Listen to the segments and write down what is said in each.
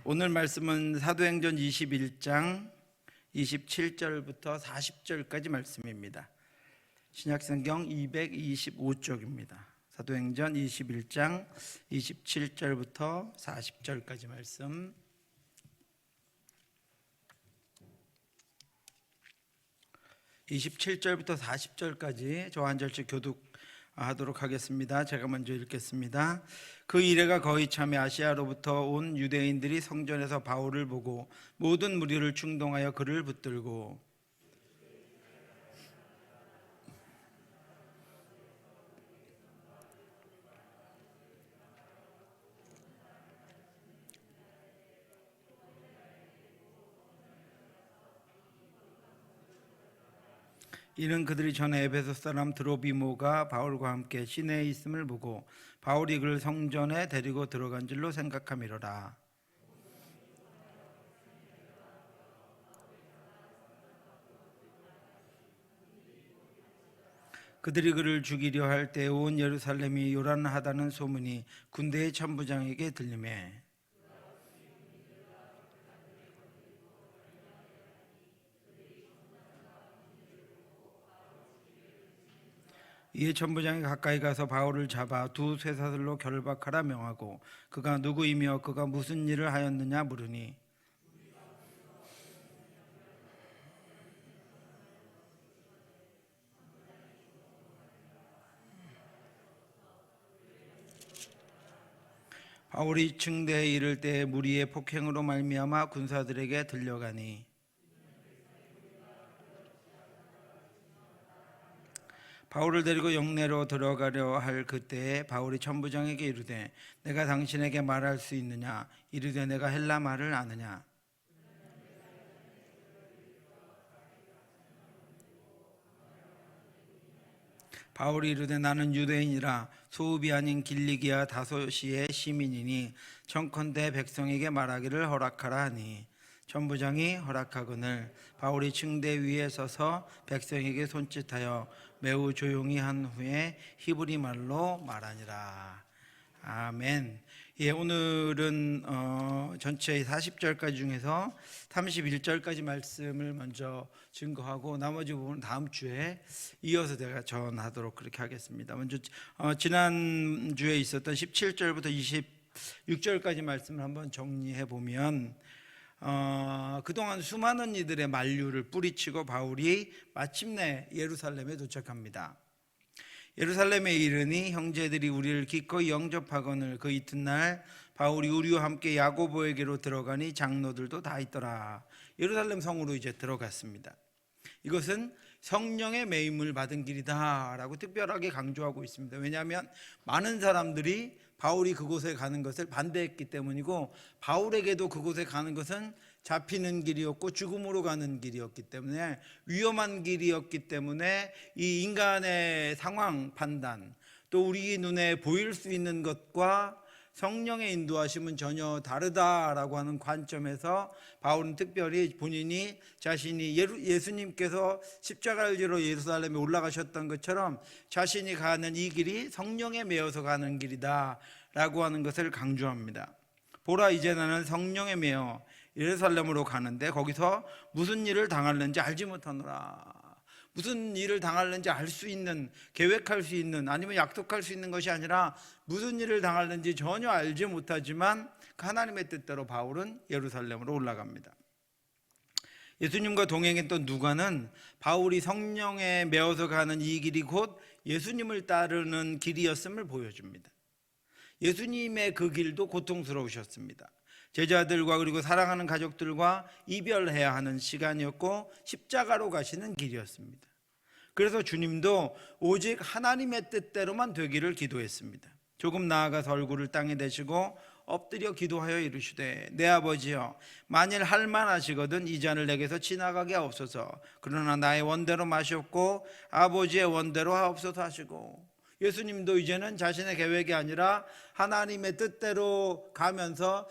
오늘 말씀은 사도행전 21장 27절부터 40절까지 말씀입니다. 신약성경 225쪽입니다. 사도행전 21장 27절부터 40절까지 말씀. (27절부터) (40절까지) 저 한 절씩 교독하도록 하겠습니다. 제가 먼저 읽겠습니다. 그 이래가 거의 참에 아시아로부터 온 유대인들이 성전에서 바울을 보고 모든 무리를 충동하여 그를 붙들고 이는 그들이 전에 에베소 사람 드로비모가 바울과 함께 시내에 있음을 보고 바울이 그를 성전에 데리고 들어간 줄로 생각함이로라. 그들이 그를 죽이려 할 때 온 예루살렘이 요란하다는 소문이 군대의 천부장에게 들리매 이에 천부장이 가까이 가서 바울을 잡아 두 쇠사슬로 결박하라 명하고 그가 누구이며 그가 무슨 일을 하였느냐 물으니 바울이 층대에 이를 때 무리의 폭행으로 말미암아 군사들에게 들려가니 바울을 데리고 영내로 들어가려 할 그때에 바울이 천부장에게 이르되 내가 당신에게 말할 수 있느냐 이르되 내가 헬라 말을 아느냐. 바울이 이르되 나는 유대인이라 소읍이 아닌 길리기아 다소시의 시민이니 청컨대 백성에게 말하기를 허락하라 하니 천부장이 허락하거늘 바울이 층대 위에 서서 백성에게 손짓하여 매우 조용히 한 후에 히브리 말로 말하니라. 아멘. 오늘은 전체 40절까지 중에서 31절까지 말씀을 먼저 증거하고 나머지 부분은 다음 주에 이어서 제가 전하도록 그렇게 하겠습니다. 먼저 지난주에 있었던 17절부터 26절까지 말씀을 한번 정리해 보면 그동안 수많은 이들의 만류를 뿌리치고 바울이 마침내 예루살렘에 도착합니다. 예루살렘에 이르니 형제들이 우리를 기꺼이 영접하거늘 그 이튿날 바울이 우리와 함께 야고보에게로 들어가니 장로들도 다 있더라. 예루살렘 성으로 이제 들어갔습니다. 이것은 성령의 매임을 받은 길이다 라고 특별하게 강조하고 있습니다. 왜냐하면 많은 사람들이 바울이 그곳에 가는 것을 반대했기 때문이고 바울에게도 그곳에 가는 것은 잡히는 길이었고 죽음으로 가는 길이었기 때문에 위험한 길이었기 때문에 이 인간의 상황 판단 또 우리 눈에 보일 수 있는 것과 성령의 인도하심은 전혀 다르다라고 하는 관점에서 바울은 특별히 본인이 자신이 예수님께서 십자가를 지러 예루살렘에 올라가셨던 것처럼 자신이 가는 이 길이 성령에 매여서 가는 길이다 라고 하는 것을 강조합니다. 보라 이제 나는 성령에 매여 예루살렘으로 가는데 거기서 무슨 일을 당할는지 알지 못하노라. 무슨 일을 당할는지 알 수 있는, 계획할 수 있는, 아니면 약속할 수 있는 것이 아니라 무슨 일을 당할는지 전혀 알지 못하지만 하나님의 뜻대로 바울은 예루살렘으로 올라갑니다. 예수님과 동행했던 누가는 바울이 성령에 매어서 가는 이 길이 곧 예수님을 따르는 길이었음을 보여줍니다. 예수님의 그 길도 고통스러우셨습니다. 제자들과 그리고 사랑하는 가족들과 이별해야 하는 시간이었고 십자가로 가시는 길이었습니다. 그래서 주님도 오직 하나님의 뜻대로만 되기를 기도했습니다. 조금 나아가서 얼굴을 땅에 대시고 엎드려 기도하여 이르시되 내 아버지여 만일 할 만하시거든 이 잔을 내게서 지나가게 하옵소서. 그러나 나의 원대로 마시옵고 아버지의 원대로 하옵소서 하시고 예수님도 이제는 자신의 계획이 아니라 하나님의 뜻대로 가면서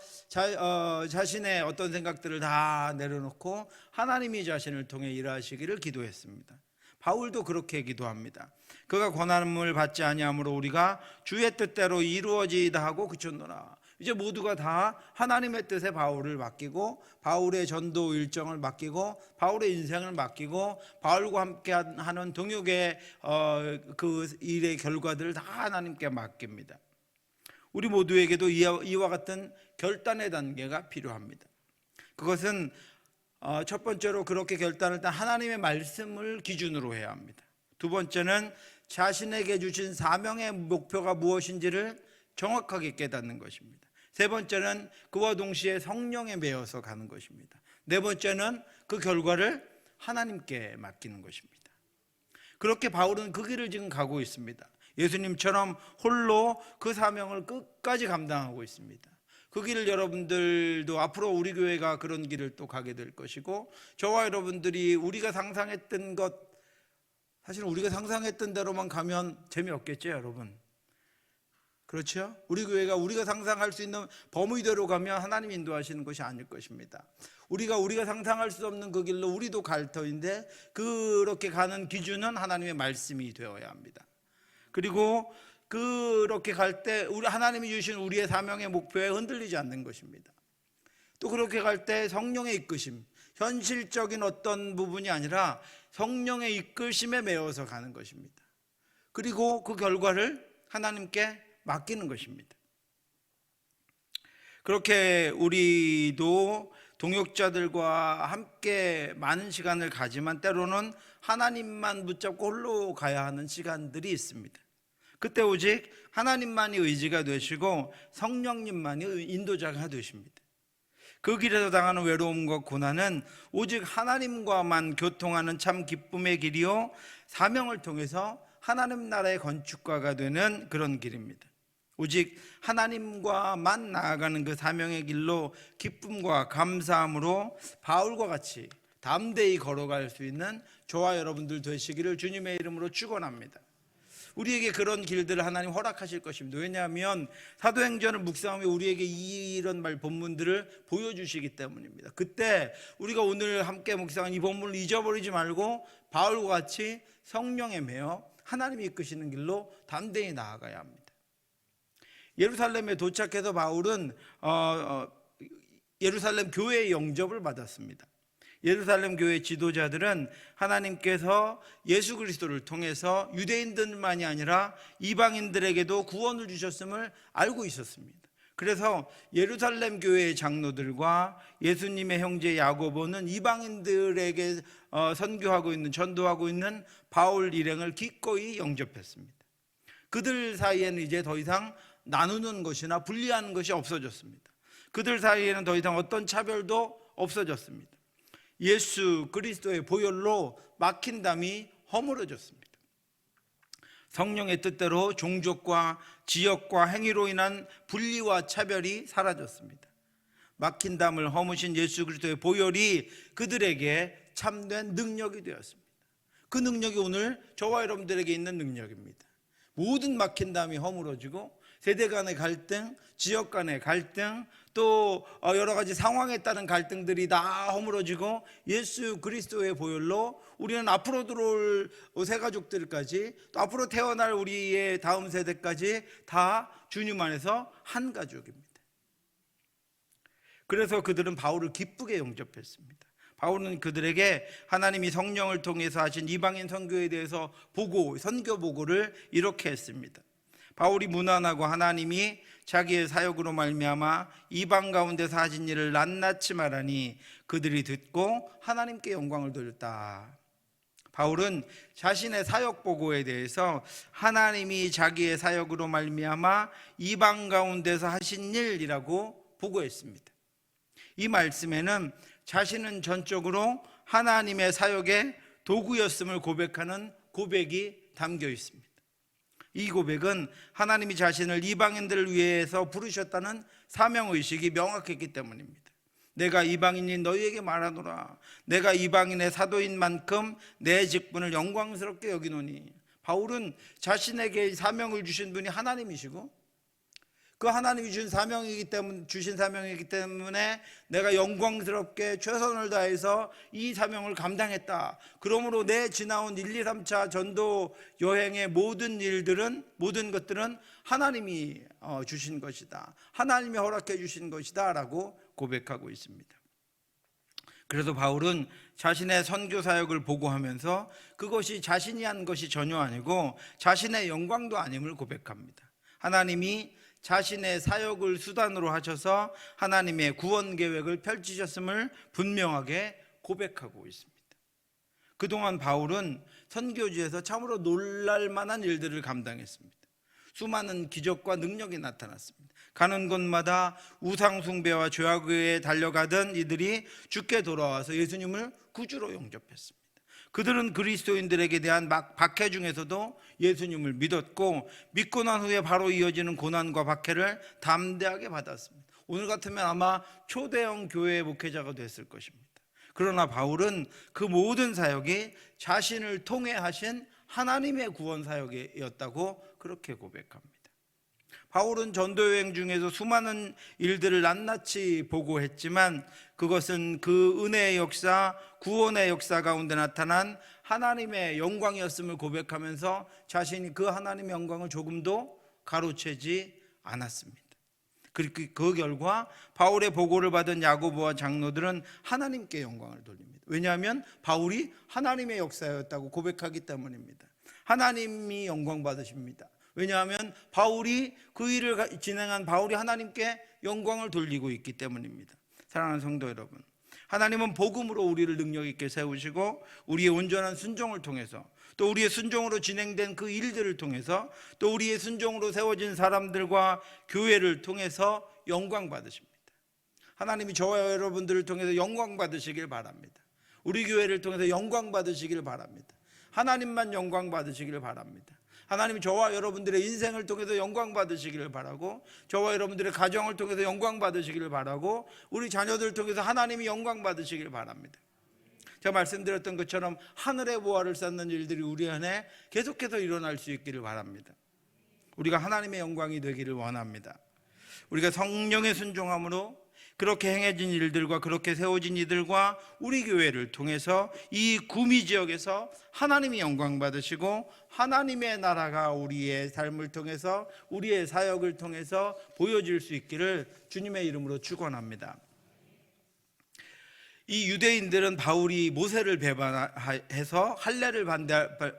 자신의 어떤 생각들을 다 내려놓고 하나님이 자신을 통해 일하시기를 기도했습니다. 바울도 그렇게 기도합니다. 그가 권함을 받지 아니하므로 우리가 주의 뜻대로 이루어지이다 하고 그쳤노라. 이제 모두가 다 하나님의 뜻에 바울을 맡기고 바울의 전도 일정을 맡기고 바울의 인생을 맡기고 바울과 함께 하는 동역의 그 일의 결과들을 다 하나님께 맡깁니다. 우리 모두에게도 이와 같은 결단의 단계가 필요합니다. 그것은 첫 번째로 그렇게 결단을 한 하나님의 말씀을 기준으로 해야 합니다. 두 번째는 자신에게 주신 사명의 목표가 무엇인지를 정확하게 깨닫는 것입니다. 세 번째는 그와 동시에 성령에 매여서 가는 것입니다. 네 번째는 그 결과를 하나님께 맡기는 것입니다. 그렇게 바울은 그 길을 지금 가고 있습니다. 예수님처럼 홀로 그 사명을 끝까지 감당하고 있습니다. 그 길을 여러분들도 앞으로 우리 교회가 그런 길을 또 가게 될 것이고, 저와 여러분들이 우리가 상상했던 것, 사실 우리가 상상했던 대로만 가면 재미없겠죠, 여러분? 그렇죠? 우리 교회가 우리가 상상할 수 있는 범위대로 가면 하나님 인도하시는 것이 아닐 것입니다. 우리가 상상할 수 없는 그 길로 우리도 갈 터인데, 그렇게 가는 기준은 하나님의 말씀이 되어야 합니다. 그리고 그렇게 갈 때 우리 하나님이 주신 우리의 사명의 목표에 흔들리지 않는 것입니다. 또 그렇게 갈 때 성령의 이끄심, 현실적인 어떤 부분이 아니라 성령의 이끄심에 매여서 가는 것입니다. 그리고 그 결과를 하나님께 맡기는 것입니다. 그렇게 우리도 동역자들과 함께 많은 시간을 가지만 때로는 하나님만 붙잡고 홀로 가야 하는 시간들이 있습니다. 그때 오직 하나님만이 의지가 되시고 성령님만이 인도자가 되십니다. 그 길에서 당하는 외로움과 고난은 오직 하나님과만 교통하는 참 기쁨의 길이요, 사명을 통해서 하나님 나라의 건축가가 되는 그런 길입니다. 오직 하나님과만 나아가는 그 사명의 길로 기쁨과 감사함으로 바울과 같이 담대히 걸어갈 수 있는 저와 여러분들 되시기를 주님의 이름으로 축원합니다. 우리에게 그런 길들을 하나님 허락하실 것입니다. 왜냐하면 사도행전을 묵상하며 우리에게 이런 본문들을 보여주시기 때문입니다. 그때 우리가 오늘 함께 묵상한 이 본문을 잊어버리지 말고 바울과 같이 성령에 매여 하나님이 이끄시는 길로 담대히 나아가야 합니다. 예루살렘에 도착해서 바울은 예루살렘 교회의 영접을 받았습니다. 예루살렘 교회 지도자들은 하나님께서 예수 그리스도를 통해서 유대인들만이 아니라 이방인들에게도 구원을 주셨음을 알고 있었습니다. 그래서 예루살렘 교회의 장로들과 예수님의 형제 야고보는 이방인들에게 선교하고 있는, 전도하고 있는 바울 일행을 기꺼이 영접했습니다. 그들 사이에는 이제 더 이상 나누는 것이나 분리하는 것이 없어졌습니다. 그들 사이에는 더 이상 어떤 차별도 없어졌습니다. 예수 그리스도의 보혈로 막힌 담이 허물어졌습니다. 성령의 뜻대로 종족과 지역과 행위로 인한 분리와 차별이 사라졌습니다. 막힌 담을 허무신 예수 그리스도의 보혈이 그들에게 참된 능력이 되었습니다. 그 능력이 오늘 저와 여러분들에게 있는 능력입니다. 모든 막힌 담이 허물어지고 세대 간의 갈등, 지역 간의 갈등, 또 여러 가지 상황에 따른 갈등들이 다 허물어지고 예수 그리스도의 보혈로 우리는 앞으로 들어올 새 가족들까지, 또 앞으로 태어날 우리의 다음 세대까지 다 주님 안에서 한 가족입니다. 그래서 그들은 바울을 기쁘게 영접했습니다. 바울은 그들에게 하나님이 성령을 통해서 하신 이방인 선교에 대해서 선교 보고를 이렇게 했습니다. 바울이 문안하고 하나님이 자기의 사역으로 말미암아 이방 가운데서 하신 일을 낱낱이 말하니 그들이 듣고 하나님께 영광을 돌렸다. 바울은 자신의 사역 보고에 대해서 하나님이 자기의 사역으로 말미암아 이방 가운데서 하신 일이라고 보고했습니다. 이 말씀에는 자신은 전적으로 하나님의 사역의 도구였음을 고백하는 고백이 담겨 있습니다. 이 고백은 하나님이 자신을 이방인들을 위해서 부르셨다는 사명의식이 명확했기 때문입니다. 내가 이방인이 너희에게 말하노라. 내가 이방인의 사도인 만큼 내 직분을 영광스럽게 여기노니. 바울은 자신에게 사명을 주신 분이 하나님이시고 그 하나님이 주신 사명이기 때문에 내가 영광스럽게 최선을 다해서 이 사명을 감당했다. 그러므로 내 지나온 1, 2, 3차 전도 여행의 모든 것들은 하나님이 주신 것이다, 하나님이 허락해 주신 것이다 라고 고백하고 있습니다. 그래서 바울은 자신의 선교 사역을 보고하면서 그것이 자신이 한 것이 전혀 아니고 자신의 영광도 아님을 고백합니다. 하나님이 자신의 사역을 수단으로 하셔서 하나님의 구원 계획을 펼치셨음을 분명하게 고백하고 있습니다. 그동안 바울은 선교지에서 참으로 놀랄 만한 일들을 감당했습니다. 수많은 기적과 능력이 나타났습니다. 가는 곳마다 우상 숭배와 죄악에 달려가던 이들이 죽게 돌아와서 예수님을 구주로 영접했습니다. 그들은 그리스도인들에게 대한 박해 중에서도 예수님을 믿었고, 믿고 난 후에 바로 이어지는 고난과 박해를 담대하게 받았습니다. 오늘 같으면 아마 초대형 교회의 목회자가 됐을 것입니다. 그러나 바울은 그 모든 사역이 자신을 통해 하신 하나님의 구원 사역이었다고 그렇게 고백합니다. 바울은 전도여행 중에서 수많은 일들을 낱낱이 보고했지만 그것은 그 은혜의 역사, 구원의 역사 가운데 나타난 하나님의 영광이었음을 고백하면서 자신이 그 하나님의 영광을 조금도 가로채지 않았습니다. 그 결과 바울의 보고를 받은 야고보와 장로들은 하나님께 영광을 돌립니다. 왜냐하면 바울이 하나님의 역사였다고 고백하기 때문입니다. 하나님이 영광 받으십니다. 왜냐하면 바울이 그 일을 진행한 바울이 하나님께 영광을 돌리고 있기 때문입니다. 사랑하는 성도 여러분, 하나님은 복음으로 우리를 능력 있게 세우시고 우리의 온전한 순종을 통해서, 또 우리의 순종으로 진행된 그 일들을 통해서, 또 우리의 순종으로 세워진 사람들과 교회를 통해서 영광 받으십니다. 하나님이 저와 여러분들을 통해서 영광 받으시길 바랍니다. 우리 교회를 통해서 영광 받으시길 바랍니다. 하나님만 영광 받으시길 바랍니다. 하나님이 저와 여러분들의 인생을 통해서 영광 받으시기를 바라고, 저와 여러분들의 가정을 통해서 영광 받으시기를 바라고, 우리 자녀들을 통해서 하나님이 영광 받으시기를 바랍니다. 제가 말씀드렸던 것처럼 하늘의 보화를 쌓는 일들이 우리 안에 계속해서 일어날 수 있기를 바랍니다. 우리가 하나님의 영광이 되기를 원합니다. 우리가 성령의 순종함으로 그렇게 행해진 일들과 그렇게 세워진 이들과 우리 교회를 통해서 이 구미 지역에서 하나님이 영광 받으시고 하나님의 나라가 우리의 삶을 통해서, 우리의 사역을 통해서 보여질 수 있기를 주님의 이름으로 축원합니다. 이 유대인들은 바울이 모세를 배반해서 할례를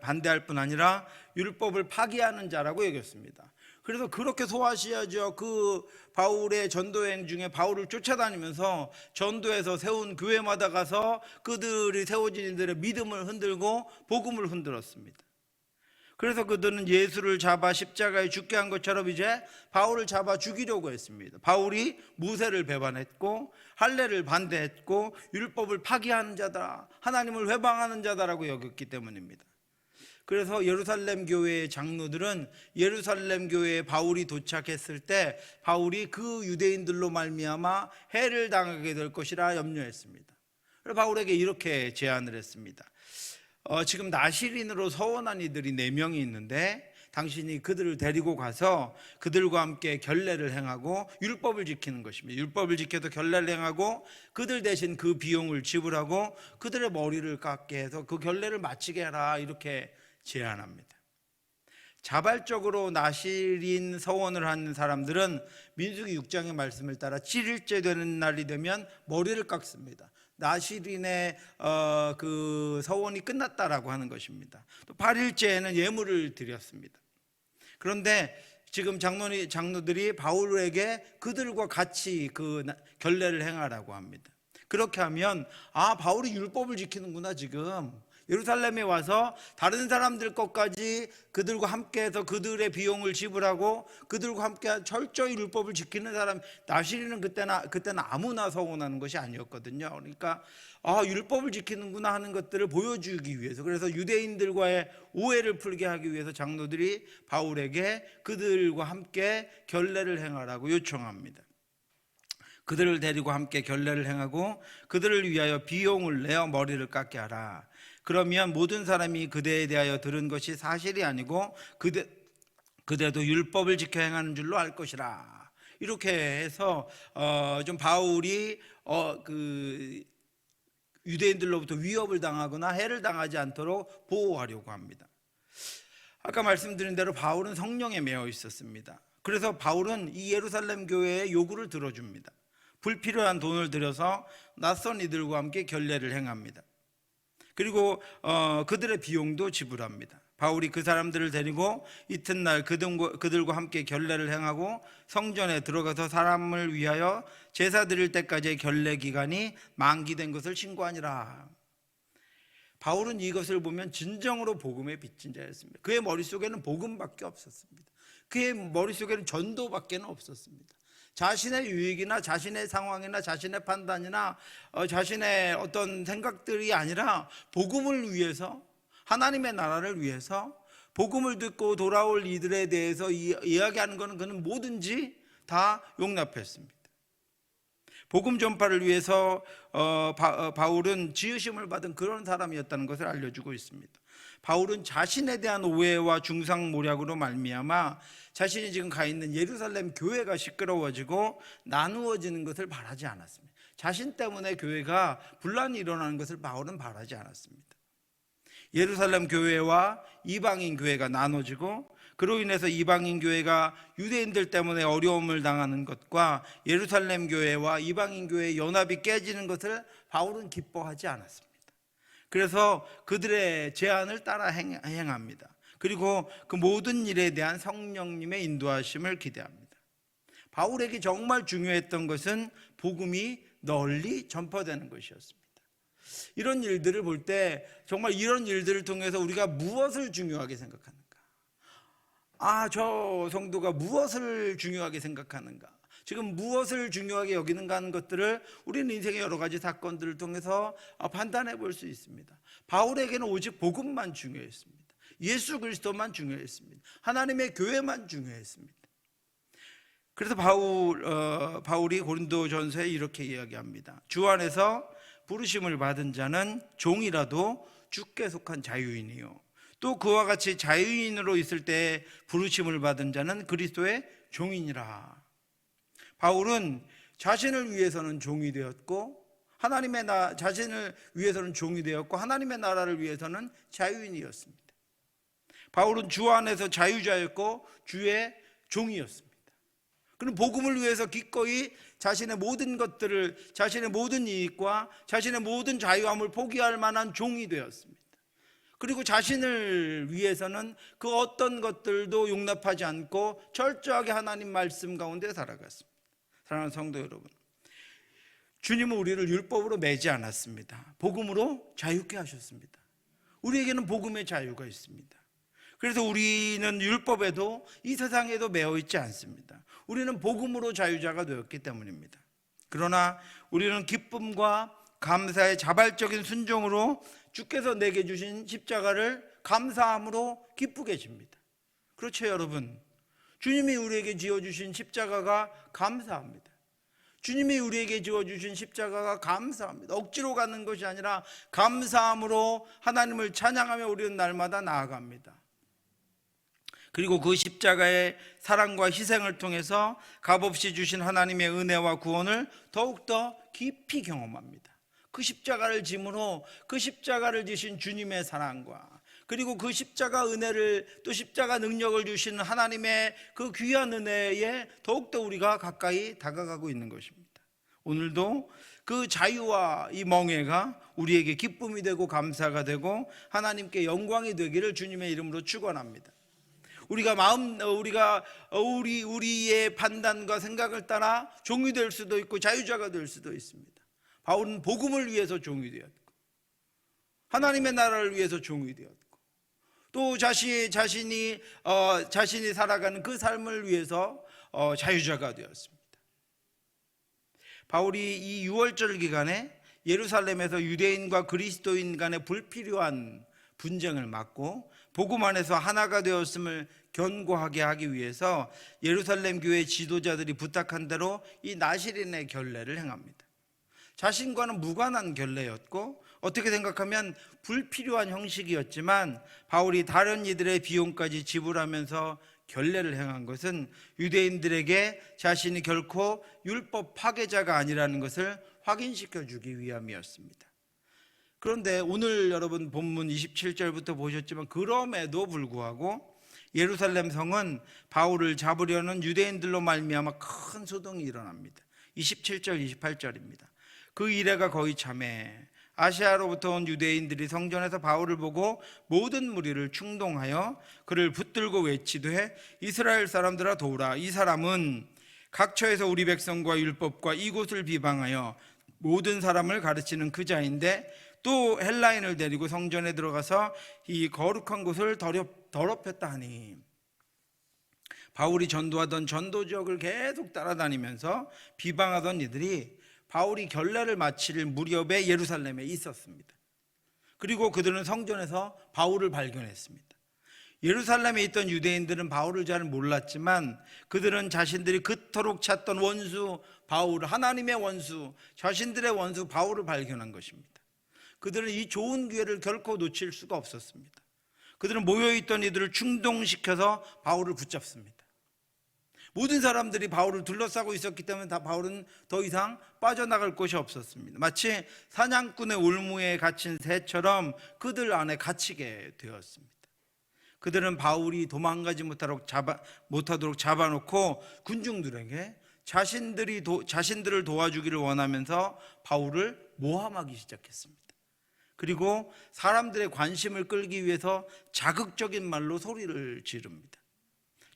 반대할 뿐 아니라 율법을 파기하는 자라고 여겼습니다. 그래서 그렇게 소화시하죠. 그 바울의 전도여행 중에 바울을 쫓아다니면서 전도에서 세운 교회마다 가서 그들이 세워진 이들의 믿음을 흔들고 복음을 흔들었습니다. 그래서 그들은 예수를 잡아 십자가에 죽게 한 것처럼 이제 바울을 잡아 죽이려고 했습니다. 바울이 모세를 배반했고 할례를 반대했고 율법을 파기하는 자다, 하나님을 회방하는 자다라고 여겼기 때문입니다. 그래서 예루살렘 교회의 장로들은 예루살렘 교회에 바울이 도착했을 때 바울이 그 유대인들로 말미암아 해를 당하게 될 것이라 염려했습니다. 그래서 바울에게 이렇게 제안을 했습니다. 지금 나시린으로 서원한 이들이 4명이 있는데 당신이 그들을 데리고 가서 그들과 함께 결례를 행하고 율법을 지키는 것입니다. 율법을 지켜서 결례를 행하고 그들 대신 그 비용을 지불하고 그들의 머리를 깎게 해서 그 결례를 마치게 해라, 이렇게 제안합니다. 자발적으로 나시린 서원을 하는 사람들은 민수기 6장의 말씀을 따라 7일째 되는 날이 되면 머리를 깎습니다. 나시린의 그 서원이 끝났다라고 하는 것입니다. 또 8일째에는 예물을 드렸습니다. 그런데 지금 장로들이 바울에게 그들과 같이 그 결례를 행하라고 합니다. 그렇게 하면 바울이 율법을 지키는구나, 지금 예루살렘에 와서 다른 사람들 것까지 그들과 함께해서 그들의 비용을 지불하고 그들과 함께 철저히 율법을 지키는 사람, 나시린은 그때는 아무나 서원하는 것이 아니었거든요. 그러니까 율법을 지키는구나 하는 것들을 보여주기 위해서, 그래서 유대인들과의 오해를 풀게 하기 위해서 장로들이 바울에게 그들과 함께 결례를 행하라고 요청합니다. 그들을 데리고 함께 결례를 행하고 그들을 위하여 비용을 내어 머리를 깎게 하라. 그러면 모든 사람이 그대에 대하여 들은 것이 사실이 아니고 그대도 율법을 지켜 행하는 줄로 알 것이라. 이렇게 해서 좀 바울이 그 유대인들로부터 위협을 당하거나 해를 당하지 않도록 보호하려고 합니다. 아까 말씀드린 대로 바울은 성령에 매여 있었습니다. 그래서 바울은 이 예루살렘 교회의 요구를 들어줍니다. 불필요한 돈을 들여서 낯선 이들과 함께 결례를 행합니다. 그리고 그들의 비용도 지불합니다. 바울이 그 사람들을 데리고 이튿날 그들과 함께 결례를 행하고 성전에 들어가서 사람을 위하여 제사 드릴 때까지의 결례 기간이 만기된 것을 신고하니라. 바울은 이것을 보면 진정으로 복음에 빚진 자였습니다. 그의 머릿속에는 복음밖에 없었습니다. 그의 머릿속에는 전도밖에 없었습니다. 자신의 유익이나 자신의 상황이나 자신의 판단이나 자신의 어떤 생각들이 아니라 복음을 위해서, 하나님의 나라를 위해서, 복음을 듣고 돌아올 이들에 대해서 이야기하는 것은 그는 뭐든지 다 용납했습니다. 복음 전파를 위해서 바울은 지으심을 받은 그런 사람이었다는 것을 알려주고 있습니다. 바울은 자신에 대한 오해와 중상모략으로 말미암아 자신이 지금 가 있는 예루살렘 교회가 시끄러워지고 나누어지는 것을 바라지 않았습니다. 자신 때문에 교회가 분란이 일어나는 것을 바울은 바라지 않았습니다. 예루살렘 교회와 이방인 교회가 나눠지고 그로 인해서 이방인 교회가 유대인들 때문에 어려움을 당하는 것과 예루살렘 교회와 이방인 교회의 연합이 깨지는 것을 바울은 기뻐하지 않았습니다. 그래서 그들의 제안을 따라 행합니다. 그리고 그 모든 일에 대한 성령님의 인도하심을 기대합니다. 바울에게 정말 중요했던 것은 복음이 널리 전파되는 것이었습니다. 이런 일들을 볼 때 정말 이런 일들을 통해서 우리가 무엇을 중요하게 생각하는가? 저 성도가 무엇을 중요하게 생각하는가? 지금 무엇을 중요하게 여기는가 하는 것들을 우리는 인생의 여러 가지 사건들을 통해서 판단해 볼 수 있습니다. 바울에게는 오직 복음만 중요했습니다. 예수 그리스도만 중요했습니다. 하나님의 교회만 중요했습니다. 그래서 바울이 고린도전서에 이렇게 이야기합니다. 주 안에서 부르심을 받은 자는 종이라도 주께 속한 자유인이요, 또 그와 같이 자유인으로 있을 때 부르심을 받은 자는 그리스도의 종이니라. 바울은 자신을 위해서는 종이 되었고 자신을 위해서는 종이 되었고 하나님의 나라를 위해서는 자유인이었습니다. 바울은 주 안에서 자유자였고 주의 종이었습니다. 그는 복음을 위해서 기꺼이 자신의 모든 것들을, 자신의 모든 이익과 자신의 모든 자유함을 포기할 만한 종이 되었습니다. 그리고 자신을 위해서는 그 어떤 것들도 용납하지 않고 철저하게 하나님 말씀 가운데 살아갔습니다. 사랑하는 성도 여러분, 주님은 우리를 율법으로 매지 않았습니다. 복음으로 자유케 하셨습니다. 우리에게는 복음의 자유가 있습니다. 그래서 우리는 율법에도 이 세상에도 매어 있지 않습니다. 우리는 복음으로 자유자가 되었기 때문입니다. 그러나 우리는 기쁨과 감사의 자발적인 순종으로 주께서 내게 주신 십자가를 감사함으로 기쁘게 집니다. 그렇죠, 여러분? 주님이 우리에게 지어주신 십자가가 감사합니다. 주님이 우리에게 지어주신 십자가가 감사합니다. 억지로 가는 것이 아니라 감사함으로 하나님을 찬양하며 우리는 날마다 나아갑니다. 그리고 그 십자가의 사랑과 희생을 통해서 값없이 주신 하나님의 은혜와 구원을 더욱더 깊이 경험합니다. 그 십자가를 짐으로 그 십자가를 지신 주님의 사랑과 그리고 그 십자가 은혜를, 또 십자가 능력을 주시는 하나님의 그 귀한 은혜에 더욱더 우리가 가까이 다가가고 있는 것입니다. 오늘도 그 자유와 이 멍에가 우리에게 기쁨이 되고 감사가 되고 하나님께 영광이 되기를 주님의 이름으로 축원합니다. 우리의 판단과 생각을 따라 종이 될 수도 있고 자유자가 될 수도 있습니다. 바울은 복음을 위해서 종이 되었고 하나님의 나라를 위해서 종이 되었고 또 자신이 살아가는 그 삶을 위해서 자유자가 되었습니다. 바울이 이 6월절 기간에 예루살렘에서 유대인과 그리스도인 간의 불필요한 분쟁을 막고 복음 안에서 하나가 되었음을 견고하게 하기 위해서 예루살렘 교회 지도자들이 부탁한 대로 이 나실인의 결례를 행합니다. 자신과는 무관한 결례였고 어떻게 생각하면 불필요한 형식이었지만 바울이 다른 이들의 비용까지 지불하면서 결례를 행한 것은 유대인들에게 자신이 결코 율법 파괴자가 아니라는 것을 확인시켜 주기 위함이었습니다. 그런데 오늘 여러분 본문 27절부터 보셨지만 그럼에도 불구하고 예루살렘 성은 바울을 잡으려는 유대인들로 말미암아 큰 소동이 일어납니다. 27절 28절입니다. 그 이래가 거의 참에 아시아로부터 온 유대인들이 성전에서 바울을 보고 모든 무리를 충동하여 그를 붙들고 외치되 이스라엘 사람들아 도우라. 이 사람은 각처에서 우리 백성과 율법과 이곳을 비방하여 모든 사람을 가르치는 그 자인데 또 헬라인을 데리고 성전에 들어가서 이 거룩한 곳을 더럽혔다 하니, 바울이 전도하던 전도 지역을 계속 따라다니면서 비방하던 이들이 바울이 결례를 마칠 무렵에 예루살렘에 있었습니다. 그리고 그들은 성전에서 바울을 발견했습니다. 예루살렘에 있던 유대인들은 바울을 잘 몰랐지만 그들은 자신들이 그토록 찾던 원수 바울, 하나님의 원수, 자신들의 원수 바울을 발견한 것입니다. 그들은 이 좋은 기회를 결코 놓칠 수가 없었습니다. 그들은 모여있던 이들을 충동시켜서 바울을 붙잡습니다. 모든 사람들이 바울을 둘러싸고 있었기 때문에 바울은 더 이상 빠져나갈 곳이 없었습니다. 마치 사냥꾼의 올무에 갇힌 새처럼 그들 안에 갇히게 되었습니다. 그들은 바울이 도망가지 못하도록 잡아놓고 군중들에게 자신들을 도와주기를 원하면서 바울을 모함하기 시작했습니다. 그리고 사람들의 관심을 끌기 위해서 자극적인 말로 소리를 지릅니다.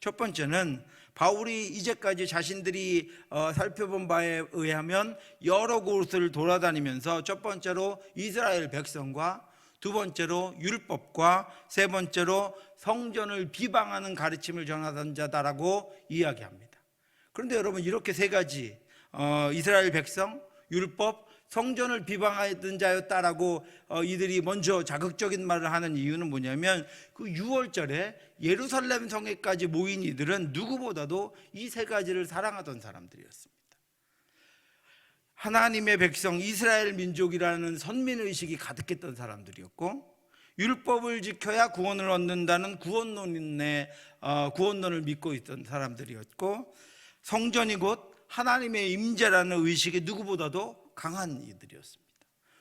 첫 번째는 바울이 이제까지 자신들이 살펴본 바에 의하면 여러 곳을 돌아다니면서 첫 번째로 이스라엘 백성과 두 번째로 율법과 세 번째로 성전을 비방하는 가르침을 전하던 자다라고 이야기합니다. 그런데 여러분, 이렇게 세 가지 이스라엘 백성, 율법, 성전을 비방하던 자였다라고 이들이 먼저 자극적인 말을 하는 이유는 뭐냐면 그 6월절에 예루살렘 성에까지 모인 이들은 누구보다도 이 세 가지를 사랑하던 사람들이었습니다. 하나님의 백성 이스라엘 민족이라는 선민의식이 가득했던 사람들이었고, 율법을 지켜야 구원을 얻는다는 구원론을 믿고 있던 사람들이었고, 성전이 곧 하나님의 임재라는 의식이 누구보다도 강한 이들이었습니다.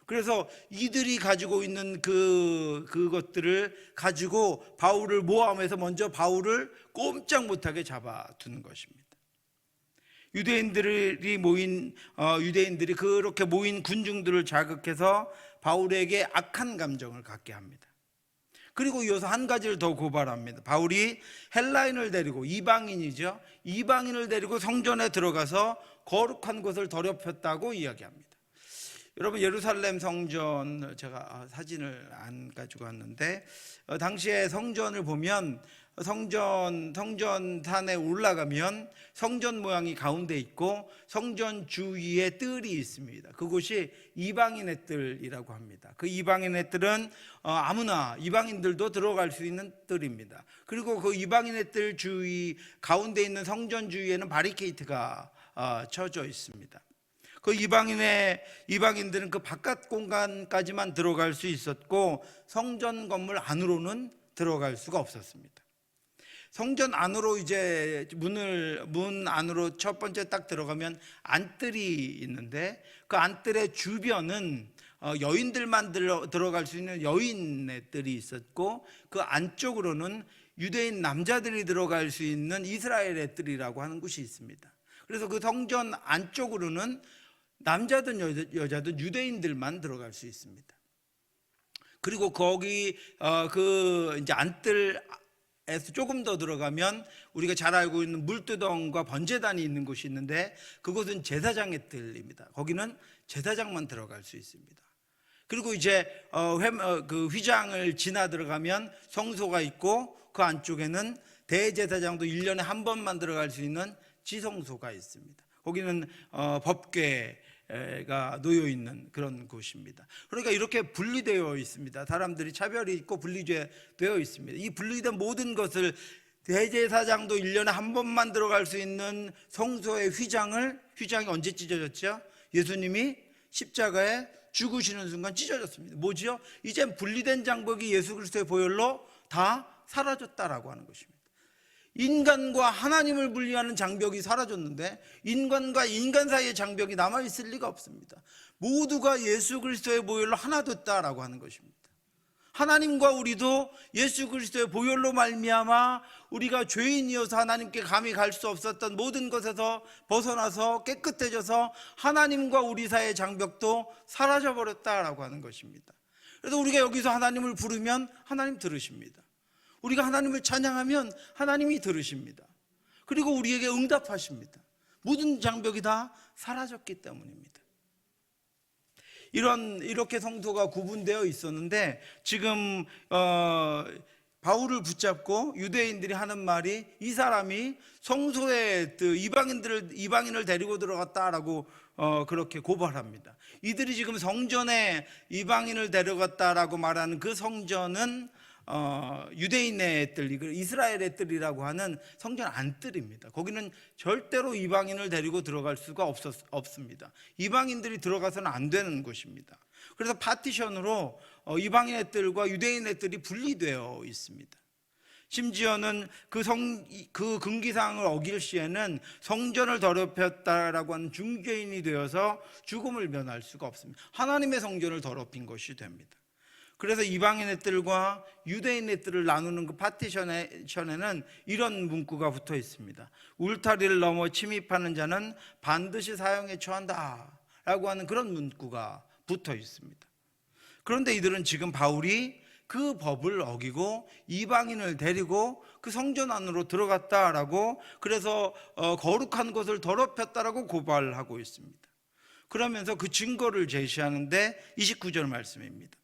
그래서 이들이 가지고 있는 그것들을 가지고 바울을 모함해서 먼저 바울을 꼼짝 못하게 잡아두는 것입니다. 유대인들이 그렇게 모인 군중들을 자극해서 바울에게 악한 감정을 갖게 합니다. 그리고 이어서 한 가지를 더 고발합니다. 바울이 헬라인을 데리고, 이방인을 데리고 성전에 들어가서 거룩한 곳을 더럽혔다고 이야기합니다. 여러분, 예루살렘 성전, 제가 사진을 안 가지고 왔는데 당시에 성전을 보면 성전산에 올라가면 성전 모양이 가운데 있고 성전 주위에 뜰이 있습니다. 그곳이 이방인의 뜰이라고 합니다. 그 이방인의 뜰은 아무나, 이방인들도 들어갈 수 있는 뜰입니다. 그리고 그 이방인의 뜰 주위 가운데 있는 성전 주위에는 바리케이트가 쳐져 있습니다. 그 이방인들은 그 바깥 공간까지만 들어갈 수 있었고 성전 건물 안으로는 들어갈 수가 없었습니다. 성전 안으로 이제 문 안으로 첫 번째 딱 들어가면 안뜰이 있는데 그 안뜰의 주변은 여인들만 들어갈 수 있는 여인의 뜰이 있었고, 그 안쪽으로는 유대인 남자들이 들어갈 수 있는 이스라엘의 뜰이라고 하는 곳이 있습니다. 그래서 그 성전 안쪽으로는 남자든 여자든 유대인들만 들어갈 수 있습니다. 그리고 거기 이제 안뜰에서 조금 더 들어가면 우리가 잘 알고 있는 물두덩과 번제단이 있는 곳이 있는데 그곳은 제사장의 뜰입니다. 거기는 제사장만 들어갈 수 있습니다. 그리고 이제 그 휘장을 지나 들어가면 성소가 있고 그 안쪽에는 대제사장도 1년에 한 번만 들어갈 수 있는 지성소가 있습니다. 거기는 법궤가 놓여 있는 그런 곳입니다. 그러니까 이렇게 분리되어 있습니다. 사람들이 차별이 있고 분리되어 있습니다. 이 분리된 모든 것을, 대제사장도 1년에 한 번만 들어갈 수 있는 성소의 휘장이 언제 찢어졌죠? 예수님이 십자가에 죽으시는 순간 찢어졌습니다. 뭐지요? 이젠 분리된 장벽이 예수 그리스도의 보혈로 다 사라졌다라고 하는 것입니다. 인간과 하나님을 분리하는 장벽이 사라졌는데 인간과 인간 사이의 장벽이 남아있을 리가 없습니다. 모두가 예수 그리스도의 보혈로 하나 됐다라고 하는 것입니다. 하나님과 우리도 예수 그리스도의 보혈로 말미암아 우리가 죄인이어서 하나님께 감히 갈 수 없었던 모든 것에서 벗어나서 깨끗해져서 하나님과 우리 사이의 장벽도 사라져버렸다라고 하는 것입니다. 그래서 우리가 여기서 하나님을 부르면 하나님 들으십니다. 우리가 하나님을 찬양하면 하나님이 들으십니다. 그리고 우리에게 응답하십니다. 모든 장벽이 다 사라졌기 때문입니다. 이렇게 성도가 구분되어 있었는데 지금 바울을 붙잡고 유대인들이 하는 말이 이 사람이 성소에 이방인을 데리고 들어갔다라고 그렇게 고발합니다. 이들이 지금 성전에 이방인을 데려갔다라고 말하는 그 성전은 유대인의 뜰, 이스라엘의 뜰이라고 하는 성전 안뜰입니다. 거기는 절대로 이방인을 데리고 들어갈 수가 없습니다. 이방인들이 들어가서는 안 되는 곳입니다. 그래서 파티션으로 이방인의 뜰과 유대인의 뜰이 분리되어 있습니다. 심지어는 그 금기사항을 어길 시에는 성전을 더럽혔다라고 하는 중죄인이 되어서 죽음을 면할 수가 없습니다. 하나님의 성전을 더럽힌 것이 됩니다. 그래서 이방인의 뜰과 유대인의 뜰을 나누는 그 파티션에는 이런 문구가 붙어 있습니다. 울타리를 넘어 침입하는 자는 반드시 사형에 처한다 라고 하는 그런 문구가 붙어 있습니다. 그런데 이들은 지금 바울이 그 법을 어기고 이방인을 데리고 그 성전 안으로 들어갔다라고, 그래서 거룩한 것을 더럽혔다라고 고발하고 있습니다. 그러면서 그 증거를 제시하는데 29절 말씀입니다.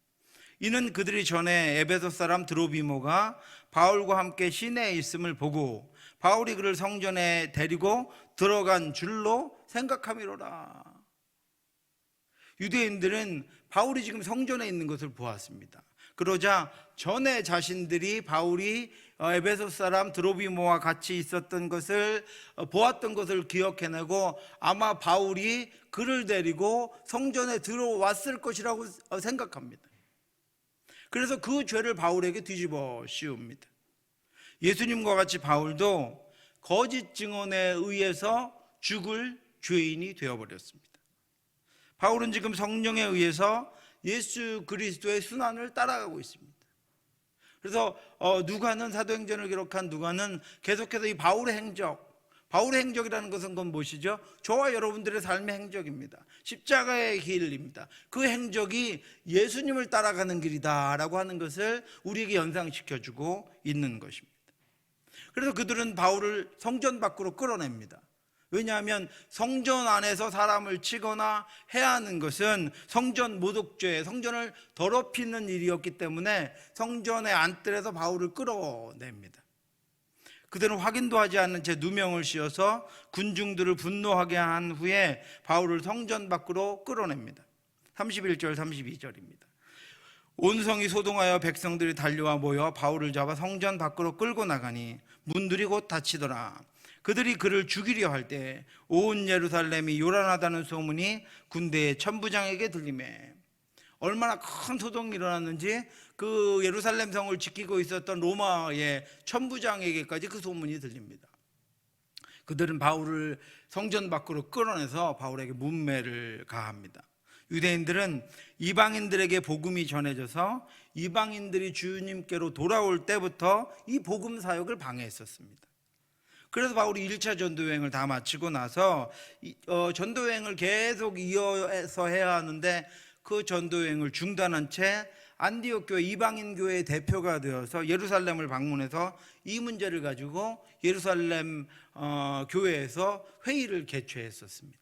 이는 그들이 전에 에베소 사람 드로비모가 바울과 함께 시내에 있음을 보고 바울이 그를 성전에 데리고 들어간 줄로 생각함이로라. 유대인들은 바울이 지금 성전에 있는 것을 보았습니다. 그러자 전에 자신들이 바울이 에베소 사람 드로비모와 같이 있었던 것을 보았던 것을 기억해내고 아마 바울이 그를 데리고 성전에 들어왔을 것이라고 생각합니다. 그래서 그 죄를 바울에게 뒤집어 씌웁니다. 예수님과 같이 바울도 거짓 증언에 의해서 죽을 죄인이 되어버렸습니다. 바울은 지금 성령에 의해서 예수 그리스도의 순환을 따라가고 있습니다. 그래서 누가는, 사도행전을 기록한 누가는 계속해서 이 바울의 행적이라는 것은 건 무엇이죠? 저와 여러분들의 삶의 행적입니다. 십자가의 길입니다. 그 행적이 예수님을 따라가는 길이다라고 하는 것을 우리에게 연상시켜주고 있는 것입니다. 그래서 그들은 바울을 성전 밖으로 끌어냅니다. 왜냐하면 성전 안에서 사람을 치거나 해야 하는 것은 성전 모독죄, 성전을 더럽히는 일이었기 때문에 성전의 안뜰에서 바울을 끌어냅니다. 그들은 확인도 하지 않은 채 누명을 씌워서 군중들을 분노하게 한 후에 바울을 성전 밖으로 끌어냅니다. 31절 32절입니다. 온 성이 소동하여 백성들이 달려와 모여 바울을 잡아 성전 밖으로 끌고 나가니 문들이 곧 닫히더라. 그들이 그를 죽이려 할 때 온 예루살렘이 요란하다는 소문이 군대의 천부장에게 들리매, 얼마나 큰 소동이 일어났는지 그 예루살렘 성을 지키고 있었던 로마의 천부장에게까지 그 소문이 들립니다. 그들은 바울을 성전 밖으로 끌어내서 바울에게 문매를 가합니다. 유대인들은 이방인들에게 복음이 전해져서 이방인들이 주님께로 돌아올 때부터 이 복음 사역을 방해했었습니다. 그래서 바울이 1차 전도여행을 다 마치고 나서 전도여행을 계속 이어서 해야 하는데 그 전도여행을 중단한 채 안디옥 교회 이방인 교회의 대표가 되어서 예루살렘을 방문해서 이 문제를 가지고 예루살렘 교회에서 회의를 개최했었습니다.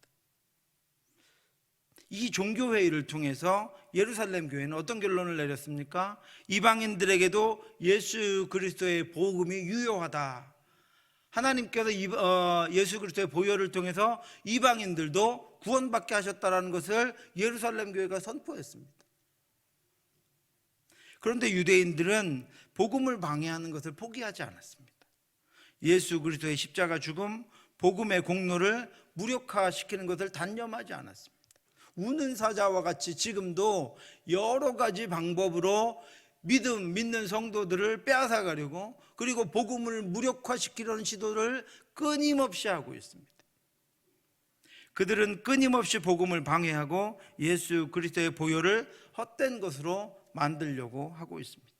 이 종교회의를 통해서 예루살렘 교회는 어떤 결론을 내렸습니까? 이방인들에게도 예수 그리스도의 복음이 유효하다. 하나님께서 예수 그리스도의 보혈을 통해서 이방인들도 구원받게 하셨다는 것을 예루살렘 교회가 선포했습니다. 그런데 유대인들은 복음을 방해하는 것을 포기하지 않았습니다. 예수 그리스도의 십자가 죽음, 복음의 공로를 무력화시키는 것을 단념하지 않았습니다. 우는 사자와 같이 지금도 여러 가지 방법으로 믿는 성도들을 빼앗아가려고, 그리고 복음을 무력화시키려는 시도를 끊임없이 하고 있습니다. 그들은 끊임없이 복음을 방해하고 예수 그리스도의 보혈을 헛된 것으로 만들려고 하고 있습니다.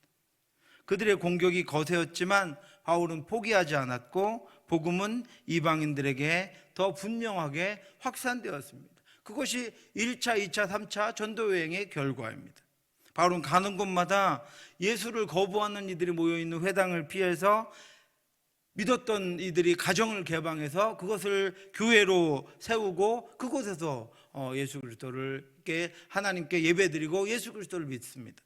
그들의 공격이 거세었지만 바울은 포기하지 않았고 복음은 이방인들에게 더 분명하게 확산되었습니다. 그것이 1차, 2차, 3차 전도여행의 결과입니다. 바울은 가는 곳마다 예수를 거부하는 이들이 모여있는 회당을 피해서 믿었던 이들이 가정을 개방해서 그것을 교회로 세우고 그곳에서 예수 그리스도를 하나님께 예배드리고 예수 그리스도를 믿습니다.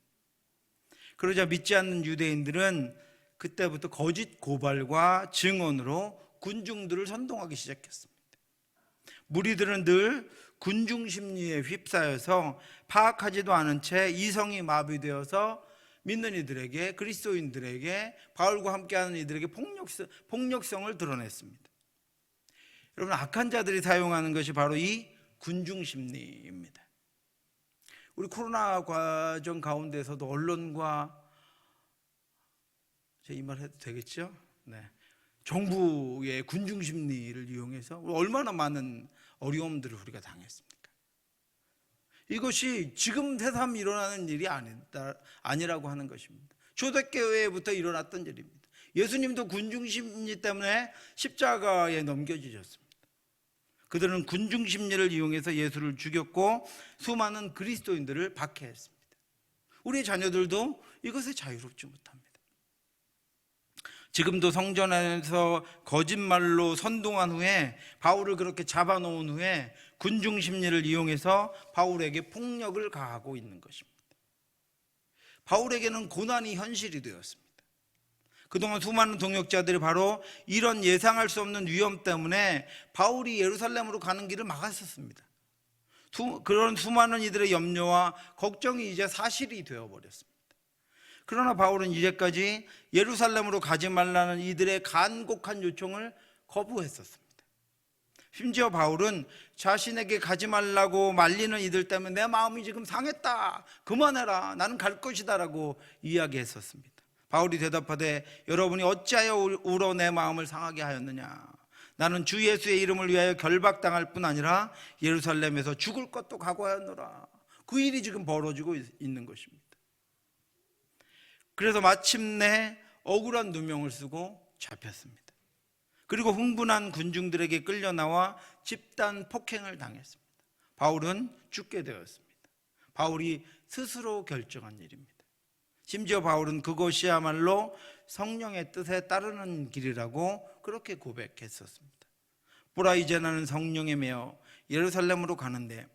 그러자 믿지 않는 유대인들은 그때부터 거짓 고발과 증언으로 군중들을 선동하기 시작했습니다. 무리들은 늘 군중 심리에 휩싸여서 파악하지도 않은 채 이성이 마비되어서 믿는 이들에게, 그리스도인들에게, 바울과 함께하는 이들에게 폭력성을 드러냈습니다. 여러분, 악한 자들이 사용하는 것이 바로 이 군중 심리입니다. 우리 코로나 과정 가운데서도 언론과, 제가 이 말 해도 되겠죠? 네. 정부의 군중 심리를 이용해서 얼마나 많은 어려움들을 우리가 당했습니까? 이것이 지금 새삼 일어나는 일이 아니라고 하는 것입니다. 초대교회부터 일어났던 일입니다. 예수님도 군중심리 때문에 십자가에 넘겨지셨습니다. 그들은 군중심리를 이용해서 예수를 죽였고 수많은 그리스도인들을 박해했습니다. 우리 자녀들도 이것에 자유롭지 못합니다. 지금도 성전 안에서 거짓말로 선동한 후에, 바울을 그렇게 잡아놓은 후에 군중 심리를 이용해서 바울에게 폭력을 가하고 있는 것입니다. 바울에게는 고난이 현실이 되었습니다. 그동안 수많은 동역자들이 바로 이런 예상할 수 없는 위험 때문에 바울이 예루살렘으로 가는 길을 막았었습니다. 그런 수많은 이들의 염려와 걱정이 이제 사실이 되어버렸습니다. 그러나 바울은 이제까지 예루살렘으로 가지 말라는 이들의 간곡한 요청을 거부했었습니다. 심지어 바울은 자신에게 가지 말라고 말리는 이들 때문에 내 마음이 지금 상했다, 그만해라, 나는 갈 것이다 라고 이야기했었습니다. 바울이 대답하되 여러분이 어찌하여 울어 내 마음을 상하게 하였느냐, 나는 주 예수의 이름을 위하여 결박당할 뿐 아니라 예루살렘에서 죽을 것도 각오하였노라. 그 일이 지금 벌어지고 있는 것입니다. 그래서 마침내 억울한 누명을 쓰고 잡혔습니다. 그리고 흥분한 군중들에게 끌려나와 집단 폭행을 당했습니다. 바울은 죽게 되었습니다. 바울이 스스로 결정한 일입니다. 심지어 바울은 그것이야말로 성령의 뜻에 따르는 길이라고 그렇게 고백했었습니다. 보라, 이제 나는 성령에 매여 예루살렘으로 가는데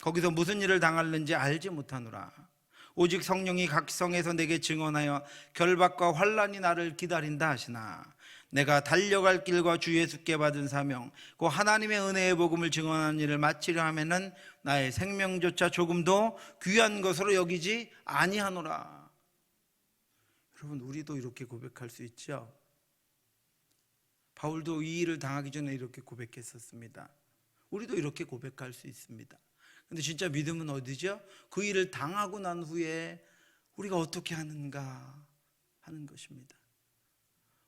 거기서 무슨 일을 당할는지 알지 못하노라. 오직 성령이 각 성에서 내게 증언하여 결박과 환난이 나를 기다린다 하시나, 내가 달려갈 길과 주 예수께 받은 사명, 그 하나님의 은혜의 복음을 증언하는 일을 마치려 하면은 나의 생명조차 조금도 귀한 것으로 여기지 아니하노라. 여러분, 우리도 이렇게 고백할 수 있죠? 바울도 이 일을 당하기 전에 이렇게 고백했었습니다. 우리도 이렇게 고백할 수 있습니다. 근데 진짜 믿음은 어디죠? 그 일을 당하고 난 후에 우리가 어떻게 하는가 하는 것입니다.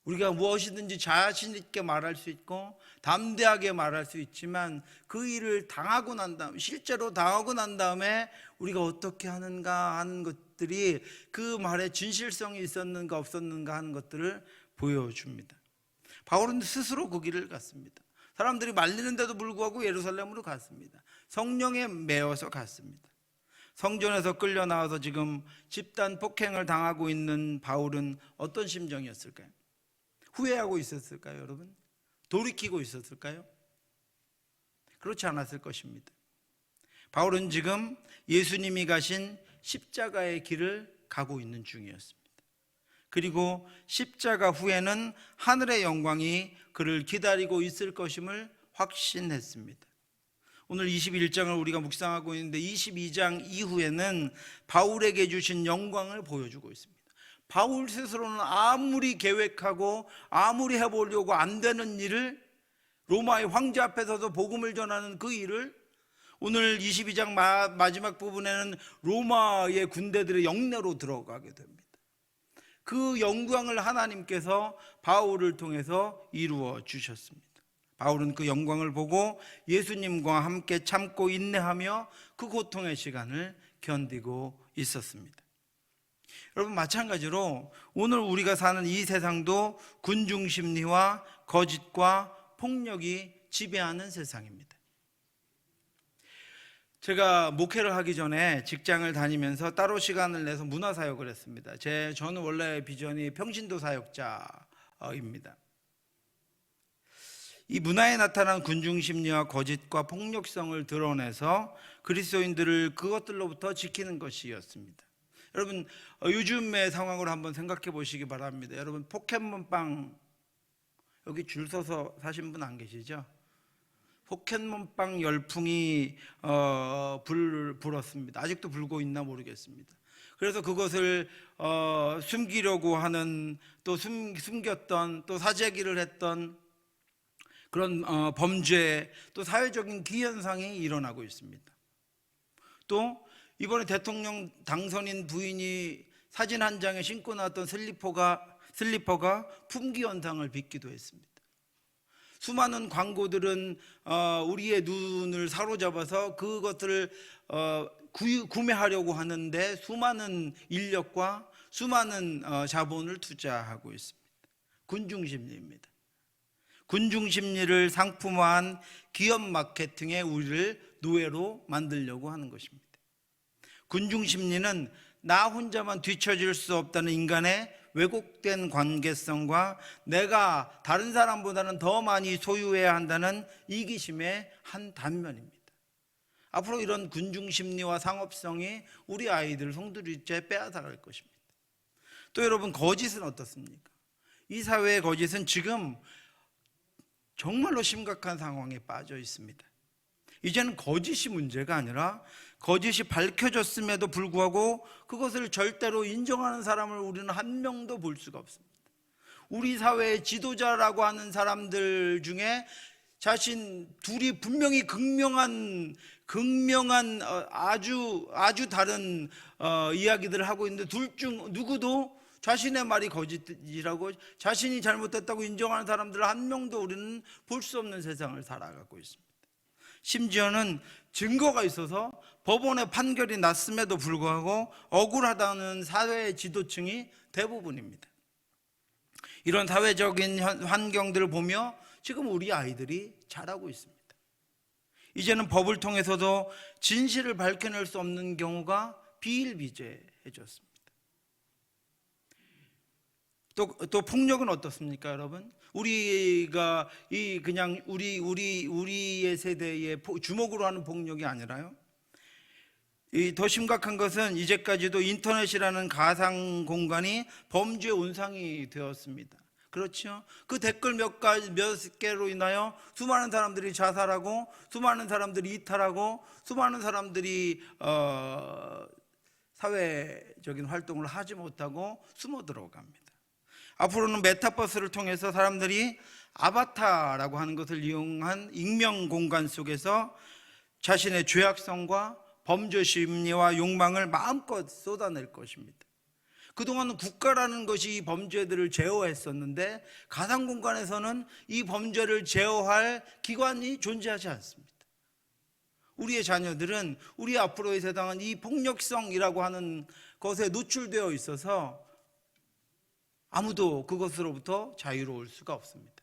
우리가 무엇이든지 자신 있게 말할 수 있고 담대하게 말할 수 있지만 그 일을 당하고 난 다음에, 실제로 당하고 난 다음에 우리가 어떻게 하는가 하는 것들이 그 말에 진실성이 있었는가 없었는가 하는 것들을 보여줍니다. 바울은 스스로 그 길을 갔습니다. 사람들이 말리는데도 불구하고 예루살렘으로 갔습니다. 성령에 매어서 갔습니다. 성전에서 끌려 나와서 지금 집단 폭행을 당하고 있는 바울은 어떤 심정이었을까요? 후회하고 있었을까요, 여러분? 돌이키고 있었을까요? 그렇지 않았을 것입니다. 바울은 지금 예수님이 가신 십자가의 길을 가고 있는 중이었습니다. 그리고 십자가 후에는 하늘의 영광이 그를 기다리고 있을 것임을 확신했습니다. 오늘 21장을 우리가 묵상하고 있는데 22장 이후에는 바울에게 주신 영광을 보여주고 있습니다. 바울 스스로는 아무리 계획하고 아무리 해보려고 안 되는 일을, 로마의 황제 앞에서도 복음을 전하는 그 일을 오늘 22장 마지막 부분에는 로마의 군대들의 영내로 들어가게 됩니다. 그 영광을 하나님께서 바울을 통해서 이루어 주셨습니다. 바울은 그 영광을 보고 예수님과 함께 참고 인내하며 그 고통의 시간을 견디고 있었습니다. 여러분, 마찬가지로 오늘 우리가 사는 이 세상도 군중 심리와 거짓과 폭력이 지배하는 세상입니다. 제가 목회를 하기 전에 직장을 다니면서 따로 시간을 내서 문화사역을 했습니다. 저는 원래 비전이 평신도 사역자입니다. 이 문화에 나타난 군중심리와 거짓과 폭력성을 드러내서 그리스도인들을 그것들로부터 지키는 것이었습니다. 여러분, 요즘의 상황을 한번 생각해 보시기 바랍니다. 여러분, 포켓몬빵 여기 줄 서서 사신 분 안 계시죠? 포켓몬빵 열풍이 불었습니다. 아직도 불고 있나 모르겠습니다. 그래서 그것을 숨기려고 하는, 또 숨겼던, 또 사재기를 했던 그런 범죄, 또 사회적인 기현상이 일어나고 있습니다. 또 이번에 대통령 당선인 부인이 사진 한 장에 신고 나왔던 슬리퍼가 품귀 현상을 빚기도 했습니다. 수많은 광고들은 우리의 눈을 사로잡아서 그것들을 구매하려고 하는데 수많은 인력과 수많은 자본을 투자하고 있습니다. 군중심리입니다. 군중심리를 상품화한 기업 마케팅에 우리를 노예로 만들려고 하는 것입니다. 군중심리는 나 혼자만 뒤처질 수 없다는 인간의 왜곡된 관계성과 내가 다른 사람보다는 더 많이 소유해야 한다는 이기심의 한 단면입니다. 앞으로 이런 군중심리와 상업성이 우리 아이들 송두리째 빼앗아갈 것입니다. 또 여러분, 거짓은 어떻습니까? 이 사회의 거짓은 지금 정말로 심각한 상황에 빠져 있습니다. 이제는 거짓이 문제가 아니라 거짓이 밝혀졌음에도 불구하고 그것을 절대로 인정하는 사람을 우리는 한 명도 볼 수가 없습니다. 우리 사회의 지도자라고 하는 사람들 중에 둘이 분명히 극명한 아주 다른 이야기들을 하고 있는데 둘 중 누구도 자신의 말이 거짓이라고, 자신이 잘못했다고 인정하는 사람들을 한 명도 우리는 볼 수 없는 세상을 살아가고 있습니다. 심지어는 증거가 있어서 법원의 판결이 났음에도 불구하고 억울하다는 사회의 지도층이 대부분입니다. 이런 사회적인 환경들을 보며 지금 우리 아이들이 자라고 있습니다. 이제는 법을 통해서도 진실을 밝혀낼 수 없는 경우가 비일비재해졌습니다. 또 폭력은 어떻습니까, 여러분? 우리가 우리의 세대의 주목으로 하는 폭력이 아니라요. 더 심각한 것은 이제까지도 인터넷이라는 가상 공간이 범죄의 온상이 되었습니다. 그렇죠? 그 댓글 몇 개로 인하여 수많은 사람들이 자살하고, 수많은 사람들이 이탈하고, 수많은 사람들이 사회적인 활동을 하지 못하고 숨어 들어갑니다. 앞으로는 메타버스를 통해서 사람들이 아바타라고 하는 것을 이용한 익명 공간 속에서 자신의 죄악성과 범죄 심리와 욕망을 마음껏 쏟아낼 것입니다. 그동안은 국가라는 것이 이 범죄들을 제어했었는데 가상 공간에서는 이 범죄를 제어할 기관이 존재하지 않습니다. 우리의 자녀들은 우리 앞으로의 세상은 이 폭력성이라고 하는 것에 노출되어 있어서 아무도 그것으로부터 자유로울 수가 없습니다.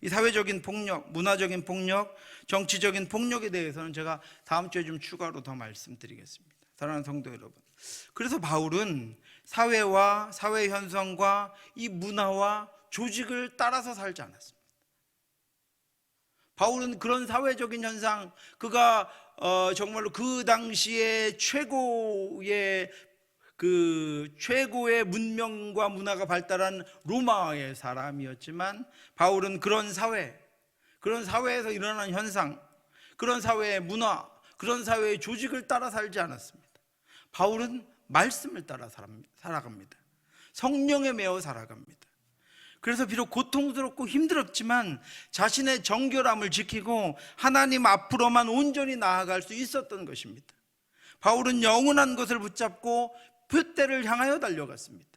이 사회적인 폭력, 문화적인 폭력, 정치적인 폭력에 대해서는 제가 다음 주에 좀 추가로 더 말씀드리겠습니다. 사랑하는 성도 여러분, 그래서 바울은 사회와 사회 현상과 이 문화와 조직을 따라서 살지 않았습니다. 바울은 그런 사회적인 현상, 그가 정말로 그 당시에 최고의 문명과 문화가 발달한 로마의 사람이었지만 바울은 그런 사회에서 일어나는 현상, 그런 사회의 문화, 그런 사회의 조직을 따라 살지 않았습니다. 바울은 말씀을 따라 살아갑니다. 성령에 매어 살아갑니다. 그래서 비록 고통스럽고 힘들었지만 자신의 정결함을 지키고 하나님 앞으로만 온전히 나아갈 수 있었던 것입니다. 바울은 영원한 것을 붙잡고 표대를 향하여 달려갔습니다.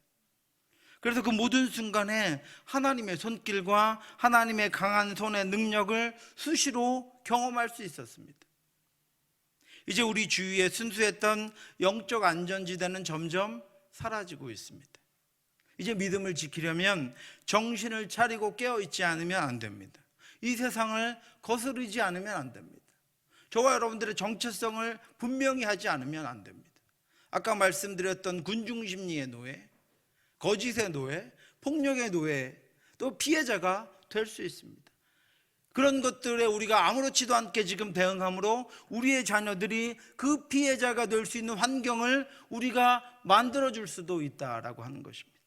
그래서 그 모든 순간에 하나님의 손길과 하나님의 강한 손의 능력을 수시로 경험할 수 있었습니다. 이제 우리 주위에 순수했던 영적 안전지대는 점점 사라지고 있습니다. 이제 믿음을 지키려면 정신을 차리고 깨어있지 않으면 안 됩니다. 이 세상을 거스르지 않으면 안 됩니다. 저와 여러분들의 정체성을 분명히 하지 않으면 안 됩니다. 아까 말씀드렸던 군중심리의 노예, 거짓의 노예, 폭력의 노예, 또 피해자가 될 수 있습니다. 그런 것들에 우리가 아무렇지도 않게 지금 대응함으로 우리의 자녀들이 그 피해자가 될 수 있는 환경을 우리가 만들어줄 수도 있다라고 하는 것입니다.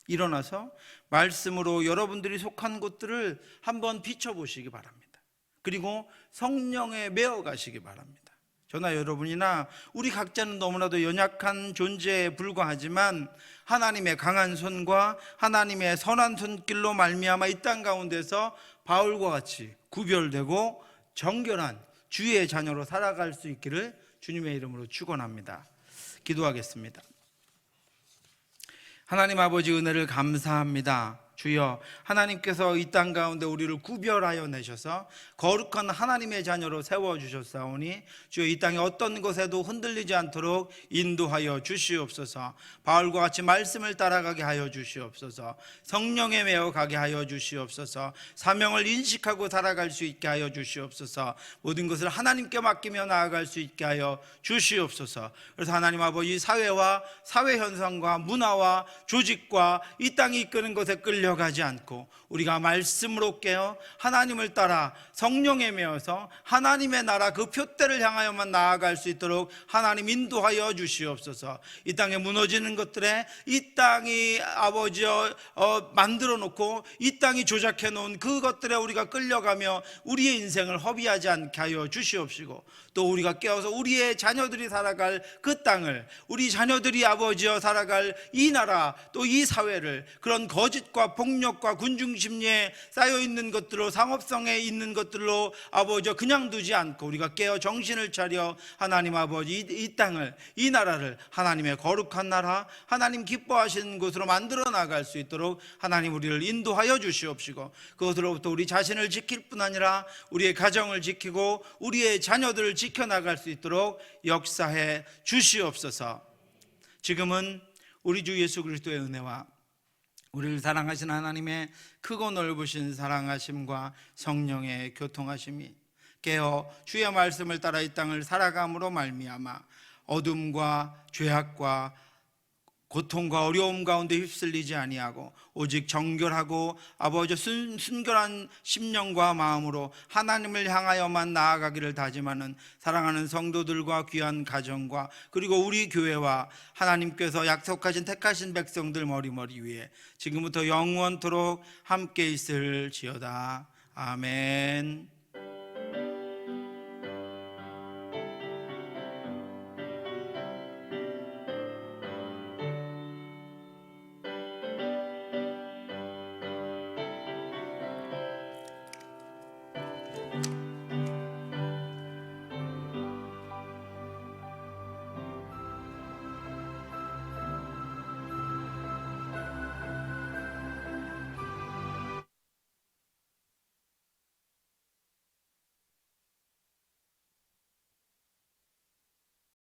일어나서 말씀으로 여러분들이 속한 곳들을 한번 비춰보시기 바랍니다. 그리고 성령에 메어 가시기 바랍니다. 저나 여러분이나 우리 각자는 너무나도 연약한 존재에 불과하지만 하나님의 강한 손과 하나님의 선한 손길로 말미암아 이 땅 가운데서 바울과 같이 구별되고 정결한 주의 자녀로 살아갈 수 있기를 주님의 이름으로 축원합니다. 기도하겠습니다. 하나님 아버지, 은혜를 감사합니다. 주여, 하나님께서 이 땅 가운데 우리를 구별하여 내셔서 거룩한 하나님의 자녀로 세워주셨사오니 주여, 이 땅에 어떤 것에도 흔들리지 않도록 인도하여 주시옵소서. 바울과 같이 말씀을 따라가게 하여 주시옵소서. 성령에 매어 가게 하여 주시옵소서. 사명을 인식하고 살아갈 수 있게 하여 주시옵소서. 모든 것을 하나님께 맡기며 나아갈 수 있게 하여 주시옵소서. 그래서 하나님 아버지, 사회와 사회 현상과 문화와 조직과 이 땅이 이끄는 것에 끌려가지 않고 우리가 말씀으로 깨어 하나님을 따라 성령에 매어서 하나님의 나라 그 표대를 향하여만 나아갈 수 있도록 하나님 인도하여 주시옵소서. 이 땅에 무너지는 것들에 이 땅이 아버지 만들어 놓고 이 땅이 조작해 놓은 그것들에 우리가 끌려가며 우리의 인생을 허비하지 않게 하여 주시옵시고, 또 우리가 깨어서 우리의 자녀들이 살아갈 그 땅을, 우리 자녀들이 아버지여 살아갈 이 나라, 또 이 사회를 그런 거짓과 폭력과 군중심리에 쌓여있는 것들로, 상업성에 있는 것들로 아버지여 그냥 두지 않고 우리가 깨어 정신을 차려 하나님 아버지 이 땅을, 이 나라를 하나님의 거룩한 나라, 하나님 기뻐하시는 곳으로 만들어 나갈 수 있도록 하나님 우리를 인도하여 주시옵시고, 그것으로부터 우리 자신을 지킬 뿐 아니라 우리의 가정을 지키고 우리의 자녀들을 지켜나갈 수 있도록 역사해 주시옵소서. 지금은 우리 주 예수 그리스도의 은혜와 우리를 사랑하신 하나님의 크고 넓으신 사랑하심과 성령의 교통하심이 깨어 주의 말씀을 따라 이 땅을 살아감으로 말미암아 어둠과 죄악과 고통과 어려움 가운데 휩쓸리지 아니하고 오직 정결하고 아버지 순결한 심령과 마음으로 하나님을 향하여만 나아가기를 다짐하는 사랑하는 성도들과 귀한 가정과 그리고 우리 교회와 하나님께서 약속하신 택하신 백성들 머리머리 위에 지금부터 영원토록 함께 있을지어다. 아멘.